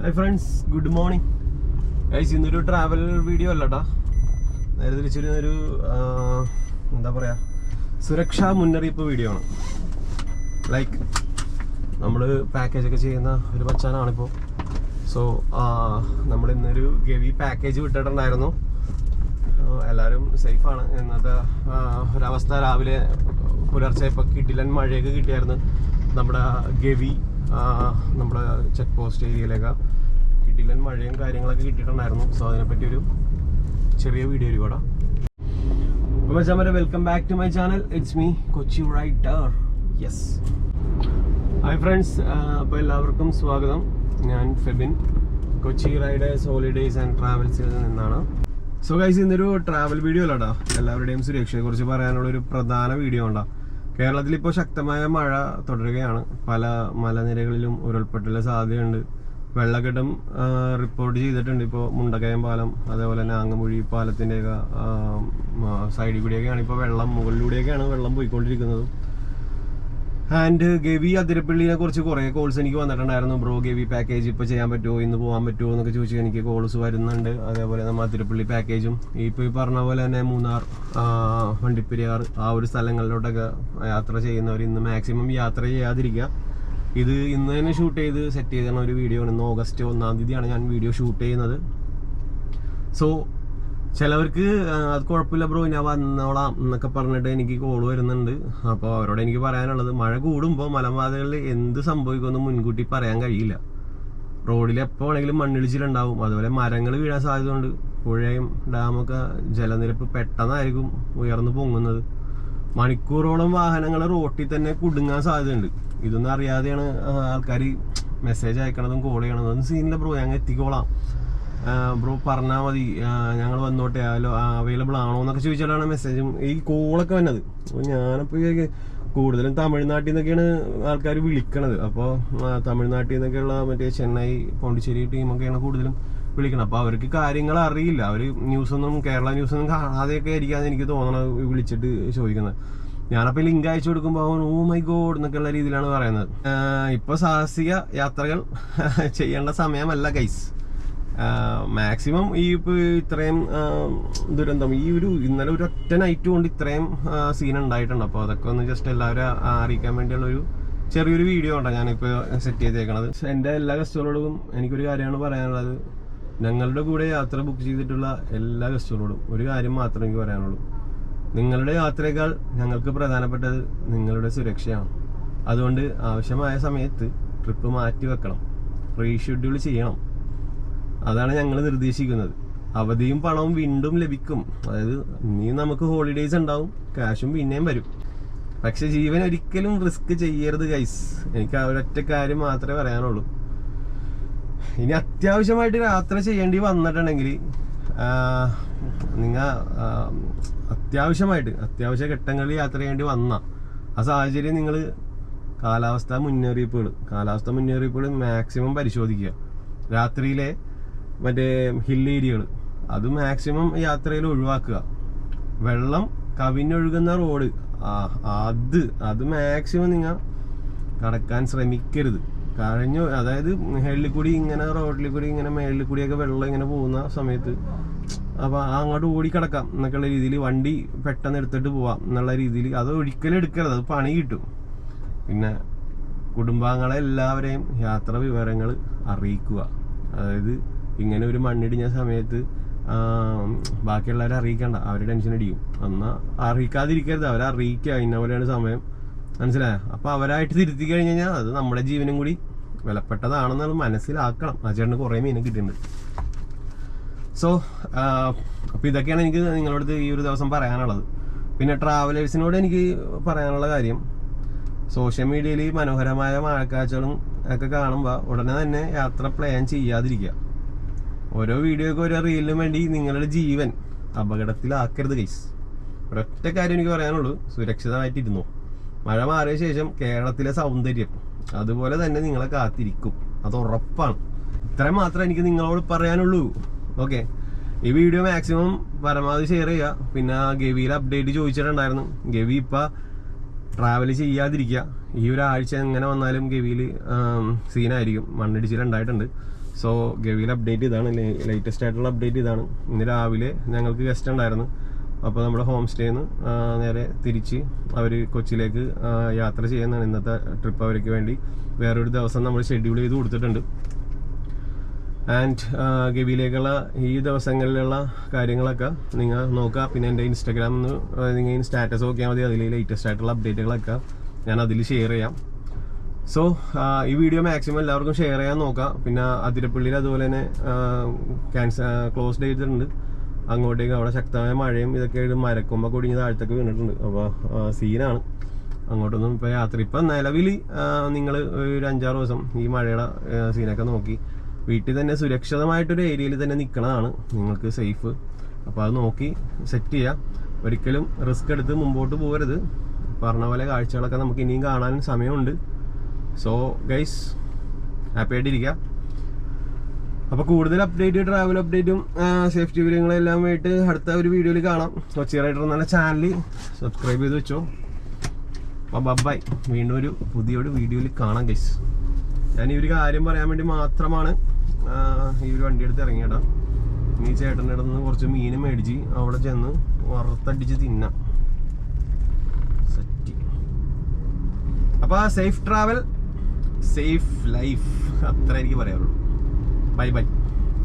Hi friends, good morning guys. ഇന്നൊരു travel video അല്ലട്ടാ, നേരെ തിരിച്ചൊരു എന്താ പറയുക, സുരക്ഷാ മുന്നറിയിപ്പ് വീഡിയോ ആണ്. ലൈക്ക് നമ്മൾ പാക്കേജൊക്കെ ചെയ്യുന്ന ഒരു മച്ചാനാണിപ്പോൾ. സോ നമ്മൾ ഇന്നൊരു ഗവി പാക്കേജ് വിട്ടിട്ടുണ്ടായിരുന്നു. എല്ലാവരും സേഫാണ്. ഇന്നത്തെ ഒരവസ്ഥ രാവിലെ പുലർച്ചെ ഇപ്പോൾ കിട്ടില്ലൻ മഴയൊക്കെ കിട്ടിയായിരുന്നു. നമ്മുടെ ഗവി നമ്മുടെ ചെക്ക് പോസ്റ്റ് ഏരിയയിലേക്ക് കിട്ടില്ലൻ മഴയും കാര്യങ്ങളൊക്കെ കിട്ടിയിട്ടുണ്ടായിരുന്നു. സോ അതിനെപ്പറ്റി ഒരു ചെറിയ വീഡിയോ ഒരു കൂടെ. അപ്പോൾ മച്ചാമാരെ, welcome back to my channel. It's me Kochi rider. Yes, hi friends. അപ്പോൾ എല്ലാവർക്കും സ്വാഗതം. ഞാൻ Febin, Kochi riders holidays and ട്രാവൽസിൽ നിന്നാണ്. സോ ഗൈസ്, ഇന്നൊരു ട്രാവൽ വീഡിയോ അല്ലടാ, എല്ലാവരുടെയും സുരക്ഷയെക്കുറിച്ച് പറയാനുള്ളൊരു പ്രധാന വീഡിയോ ഉണ്ടാ. കേരളത്തിൽ ഇപ്പോൾ ശക്തമായ മഴ തുടരുകയാണ്. പല മലനിരകളിലും ഉരുൾപൊട്ടൽ സാധ്യതയുണ്ട്. വെള്ളക്കെട്ടും റിപ്പോർട്ട് ചെയ്തിട്ടുണ്ട്. ഇപ്പോൾ മുണ്ടക്കയം പാലം, അതേപോലെ തന്നെ ആങ്ങമൂഴി പാലത്തിൻ്റെയൊക്കെ സൈഡിൽ കൂടിയൊക്കെയാണ് ഇപ്പോൾ വെള്ളം, മുകളിലൂടെയൊക്കെയാണ് വെള്ളം പോയിക്കൊണ്ടിരിക്കുന്നത്. ആൻഡ് ഗവി അതിരപ്പള്ളിനെ കുറിച്ച് കുറേ കോൾസ് എനിക്ക് വന്നിട്ടുണ്ടായിരുന്നു. ബ്രോ, ഗവി പാക്കേജ് ഇപ്പോൾ ചെയ്യാൻ പറ്റുമോ, ഇന്ന് പോകാൻ പറ്റുമോ എന്നൊക്കെ ചോദിച്ചു എനിക്ക് കോൾസ് വരുന്നുണ്ട്. അതേപോലെ നമ്മൾ അതിരപ്പള്ളി പാക്കേജും ഇപ്പോൾ ഈ പറഞ്ഞ പോലെ തന്നെ മൂന്നാർ, വണ്ടിപ്പെരിയാർ ആ ഒരു സ്ഥലങ്ങളിലോട്ടൊക്കെ യാത്ര ചെയ്യുന്നവർ ഇന്ന് മാക്സിമം യാത്ര ചെയ്യാതിരിക്കുക. ഇത് ഇന്ന് തന്നെ ഷൂട്ട് ചെയ്ത് സെറ്റ് ചെയ്തിരുന്ന ഒരു വീഡിയോ ആണ്. ഇന്ന് ഓഗസ്റ്റ് 1-ാം തീയതിയാണ് ഞാൻ വീഡിയോ ഷൂട്ട് ചെയ്യുന്നത്. സോ ചിലവർക്ക് അത് കുഴപ്പമില്ല ബ്രോ, ഞാൻ വന്നോളാം എന്നൊക്കെ പറഞ്ഞിട്ട് എനിക്ക് കോൾ വരുന്നുണ്ട്. അപ്പോൾ അവരോട് എനിക്ക് പറയാനുള്ളത്, മഴ കൂടുമ്പോൾ മലമ്പാതകളിൽ എന്ത് സംഭവിക്കുമെന്ന് മുൻകൂട്ടി പറയാൻ കഴിയില്ല. റോഡിൽ എപ്പോൾ വേണമെങ്കിലും മണ്ണിടിച്ചിലുണ്ടാവും. അതുപോലെ മരങ്ങൾ വീഴാൻ സാധ്യതയുണ്ട്. പുഴയും ഡാമൊക്കെ ജലനിരപ്പ് പെട്ടെന്നായിരിക്കും ഉയർന്നു പൊങ്ങുന്നത്. മണിക്കൂറോളം വാഹനങ്ങൾ റോട്ടിൽ തന്നെ കുടുങ്ങാൻ സാധ്യതയുണ്ട്. ഇതൊന്നും അറിയാതെയാണ് ആൾക്കാർ മെസ്സേജ് അയക്കണതും കോൾ ചെയ്യണതും. ഒന്നും സീനില്ല ബ്രോ, ഞങ്ങൾ എത്തിക്കോളാം ബ്രോ, പറഞ്ഞാൽ മതി, ഞങ്ങൾ വന്നോട്ടെ, അവൈലബിൾ ആണോ എന്നൊക്കെ ചോദിച്ചാലാണ് മെസ്സേജും ഈ കോളൊക്കെ വന്നത്. അപ്പോൾ ഞാനിപ്പോൾ കൂടുതലും തമിഴ്നാട്ടിൽ നിന്നൊക്കെയാണ് ആൾക്കാർ വിളിക്കണത്. അപ്പോൾ തമിഴ്നാട്ടിൽ നിന്നൊക്കെയുള്ള മറ്റേ ചെന്നൈ, പോണ്ടിച്ചേരി ടീമൊക്കെയാണ് കൂടുതലും വിളിക്കണം. അപ്പോൾ അവർക്ക് കാര്യങ്ങൾ അറിയില്ല. അവർ ന്യൂസൊന്നും, കേരള ന്യൂസൊന്നും കാണാതെയൊക്കെ ആയിരിക്കാന്ന് എനിക്ക് തോന്നണത് വിളിച്ചിട്ട് ചോദിക്കുന്നത്. ഞാനപ്പോൾ ലിങ്ക് അയച്ചു കൊടുക്കുമ്പോൾ ഓ മൈ ഗോഡ് എന്നൊക്കെയുള്ള രീതിയിലാണ് പറയുന്നത്. ഇപ്പോൾ സാഹസിക യാത്രകൾ ചെയ്യേണ്ട സമയമല്ല ഗൈസ്. മാക്സിമം ഈ ഇത്രയും ദുരന്തം, ഈ ഇന്നലെ ഒരു ഒറ്റ നൈറ്റ് കൊണ്ട് ഇത്രയും സീൻ ഉണ്ടായിട്ടുണ്ട്. അപ്പോൾ അതൊക്കെ ഒന്ന് ജസ്റ്റ് എല്ലാവരും അറിയിക്കാൻ വേണ്ടിയുള്ളൊരു ചെറിയൊരു വീഡിയോ ഉണ്ടോ ഞാനിപ്പോൾ സെറ്റ് ചെയ്തേക്കണത്. എൻ്റെ എല്ലാ ഗസ്റ്റുകളോടും എനിക്കൊരു കാര്യമാണ് പറയാനുള്ളത്. ഞങ്ങളുടെ കൂടെ യാത്ര ബുക്ക് ചെയ്തിട്ടുള്ള എല്ലാ ഗസ്റ്റുകളോടും ഒരു കാര്യം മാത്രമേ എനിക്ക് പറയാനുള്ളൂ. നിങ്ങളുടെ യാത്രയേക്കാൾ ഞങ്ങൾക്ക് പ്രധാനപ്പെട്ടത് നിങ്ങളുടെ സുരക്ഷയാണ്. അതുകൊണ്ട് ആവശ്യമായ സമയത്ത് ട്രിപ്പ് മാറ്റി വെക്കണം, റീഷെഡ്യൂൾ ചെയ്യണം. അതാണ് ഞങ്ങൾ നിർദ്ദേശിക്കുന്നത്. അവധിയും പണവും വീണ്ടും ലഭിക്കും. അതായത് ഇനിയും നമുക്ക് ഹോളിഡേയ്സ് ഉണ്ടാവും, ക്യാഷും പിന്നെയും വരും. പക്ഷെ ജീവൻ ഒരിക്കലും റിസ്ക് ചെയ്യരുത് ഗൈസ്. എനിക്ക് ആ ഒരൊറ്റ കാര്യം മാത്രമേ പറയാനുള്ളൂ. ഇനി അത്യാവശ്യമായിട്ട് യാത്ര ചെയ്യേണ്ടി വന്നിട്ടുണ്ടെങ്കിൽ നിങ്ങൾ അത്യാവശ്യ ഘട്ടങ്ങളിൽ യാത്ര ചെയ്യേണ്ടി വന്ന ആ സാഹചര്യം നിങ്ങൾ കാലാവസ്ഥാ മുന്നറിയിപ്പുകൾ മാക്സിമം പരിശോധിക്കുക. രാത്രിയിലെ മറ്റേ ഹിൽ ഏരിയകൾ അത് മാക്സിമം യാത്രയിൽ ഒഴിവാക്കുക. വെള്ളം കവിഞ്ഞൊഴുകുന്ന റോഡ് അത് മാക്സിമം നിങ്ങൾ കടക്കാൻ ശ്രമിക്കരുത്. അതായത് ഹെല്ലിൽ കൂടി ഇങ്ങനെ, റോഡിൽ കൂടി ഇങ്ങനെ, മേളിൽ കൂടിയൊക്കെ വെള്ളം ഇങ്ങനെ പോകുന്ന സമയത്ത് അപ്പോൾ അങ്ങോട്ട് ഓടിക്കിടക്കാം എന്നൊക്കെയുള്ള രീതിയിൽ വണ്ടി പെട്ടെന്ന് എടുത്തിട്ട് പോവാം എന്നുള്ള രീതിയിൽ അത് ഒരിക്കലും എടുക്കരുത്. അത് പണി കിട്ടും. പിന്നെ കുടുംബാംഗങ്ങളെ എല്ലാവരെയും യാത്രാ വിവരങ്ങൾ അറിയിക്കുക. അതായത് ഇങ്ങനെ ഒരു മണ്ണിടിഞ്ഞ സമയത്ത് ബാക്കിയുള്ളവരെ അറിയിക്കണ്ട, അവർ ടെൻഷൻ അടിക്കും. എന്നാൽ അറിയിക്കാതിരിക്കരുത്, അവരെ അറിയിക്കുക. ഇന്ന പോലെയാണ് സമയം, മനസ്സിലായോ? അപ്പോൾ അവരായിട്ട് തിരുത്തി കഴിഞ്ഞ് കഴിഞ്ഞാൽ അത് നമ്മുടെ ജീവനും കൂടി വിലപ്പെട്ടതാണെന്നത് മനസ്സിലാക്കണം. ആ ചേട്ടന് കുറേ മീനെ കിട്ടിയിട്ടുണ്ട്. സോ അപ്പോൾ ഇതൊക്കെയാണ് എനിക്ക് നിങ്ങളോട് ഈ ഒരു ദിവസം പറയാനുള്ളത്. പിന്നെ ട്രാവലേഴ്സിനോട് എനിക്ക് പറയാനുള്ള കാര്യം, സോഷ്യൽ മീഡിയയിൽ മനോഹരമായ മഴക്കാഴ്ചകളും ഒക്കെ കാണുമ്പോൾ ഉടനെ തന്നെ യാത്ര പ്ലാൻ ചെയ്യാതിരിക്കുക. ഓരോ വീഡിയോയ്ക്ക് ഓരോ റീലിനും വേണ്ടി നിങ്ങളുടെ ജീവൻ അപകടത്തിലാക്കരുത് ഗൈസ്. ഒരൊറ്റ കാര്യം എനിക്ക് പറയാനുള്ളൂ, സുരക്ഷിതമായിട്ടിരുന്നു. മഴ മാറിയ ശേഷം കേരളത്തിലെ സൗന്ദര്യം അതുപോലെ തന്നെ നിങ്ങളെ കാത്തിരിക്കും, അത് ഉറപ്പാണ്. ഇത്രയും മാത്രമേ എനിക്ക് നിങ്ങളോട് പറയാനുള്ളൂ. ഓക്കെ, ഈ വീഡിയോ മാക്സിമം പരമാവധി ഷെയർ ചെയ്യുക. പിന്നെ ഗവിയിലെ അപ്ഡേറ്റ് ചോദിച്ചിട്ടുണ്ടായിരുന്നു. ഗവി ഇപ്പം ട്രാവൽ ചെയ്യാതിരിക്കുക. ഈ ഒരാഴ്ച എങ്ങനെ വന്നാലും ഗവിയിൽ സീനായിരിക്കും, മണ്ണിടിച്ചിലുണ്ടായിട്ടുണ്ട്. സോ ഗവിയിലെ അപ്ഡേറ്റ് ഇതാണ്, ലേറ്റസ്റ്റ് ആയിട്ടുള്ള അപ്ഡേറ്റ് ഇതാണ്. ഇന്ന് രാവിലെ ഞങ്ങൾക്ക് ഗസ്റ്റ് ഉണ്ടായിരുന്നു. അപ്പോൾ നമ്മുടെ ഹോം സ്റ്റേന്ന് നേരെ തിരിച്ച് അവർ കൊച്ചിയിലേക്ക് യാത്ര ചെയ്യുന്നതാണ്. ഇന്നത്തെ ട്രിപ്പ് അവർക്ക് വേണ്ടി വേറൊരു ദിവസം നമ്മൾ ഷെഡ്യൂൾ ചെയ്ത് കൊടുത്തിട്ടുണ്ട്. ആൻഡ് ഗവിയിലേക്കുള്ള ഈ ദിവസങ്ങളിലുള്ള കാര്യങ്ങളൊക്കെ നിങ്ങൾ നോക്കുക. പിന്നെ എൻ്റെ ഇൻസ്റ്റാഗ്രാമിൽ നിന്ന് നിങ്ങൾ സ്റ്റാറ്റസ് നോക്കിയാൽ മതി. അതിൽ ലേറ്റസ്റ്റ് ആയിട്ടുള്ള അപ്ഡേറ്റുകളൊക്കെ ഞാൻ അതിൽ ഷെയർ ചെയ്യാം. സോ ഈ വീഡിയോ മാക്സിമം എല്ലാവർക്കും ഷെയർ ചെയ്യാൻ നോക്കാം. പിന്നെ അതിരപ്പള്ളിയിൽ അതുപോലെ തന്നെ ക്ലോസ് ചെയ്തിട്ടുണ്ട്. അങ്ങോട്ടേക്ക് അവിടെ ശക്തമായ മഴയും ഇതൊക്കെ മരക്കൊമ്പ കൊടിഞ്ഞ് താഴത്തൊക്കെ വീണിട്ടുണ്ട്. അപ്പോൾ സീനാണ്. അങ്ങോട്ടൊന്നും ഇപ്പോൾ യാത്ര ഇപ്പം നിലവിൽ നിങ്ങൾ ഒരു 5-6 ദിവസം ഈ മഴയുടെ സീനൊക്കെ നോക്കി വീട്ടിൽ തന്നെ സുരക്ഷിതമായിട്ടൊരു ഏരിയയിൽ തന്നെ നിൽക്കണതാണ് നിങ്ങൾക്ക് സേഫ്. അപ്പോൾ അത് നോക്കി സെറ്റ് ചെയ്യുക. ഒരിക്കലും റിസ്ക് എടുത്ത് മുമ്പോട്ട് പോകരുത്. പറഞ്ഞ പോലെ കാഴ്ചകളൊക്കെ നമുക്ക് ഇനിയും കാണാനും സമയമുണ്ട്. സോ ഗൈസ്, ഹാപ്പി ആയിട്ടിരിക്കുക. അപ്പോൾ കൂടുതൽ അപ്ഡേറ്റ്, ട്രാവൽ അപ്ഡേറ്റും സേഫ്റ്റി വിവരങ്ങളെല്ലാം ആയിട്ട് അടുത്ത ഒരു വീഡിയോയിൽ കാണാം. കൊച്ചി റൈഡർ എന്നുള്ള ചാനൽ സബ്സ്ക്രൈബ് ചെയ്ത് വെച്ചോ. അപ്പോൾ ബൈ, വീണ്ടും ഒരു പുതിയൊരു വീഡിയോയിൽ കാണാം ഗൈസ്. ഞാൻ ഈ ഒരു കാര്യം പറയാൻ വേണ്ടി മാത്രമാണ് ഈ ഒരു വണ്ടി എടുത്ത് ഇറങ്ങിയടാ. ഈ ചേട്ടൻ്റെ അടുത്ത് നിന്ന് കുറച്ച് മീൻ മേടിച്ച് അവിടെ ചെന്ന് വറുത്തടിച്ച് തിന്നാം. സെറ്റ്. അപ്പോൾ സേഫ് ട്രാവൽ, സേഫ് ലൈഫ്, അത്ര എനിക്ക് പറയാറുള്ളൂ. Bye bye.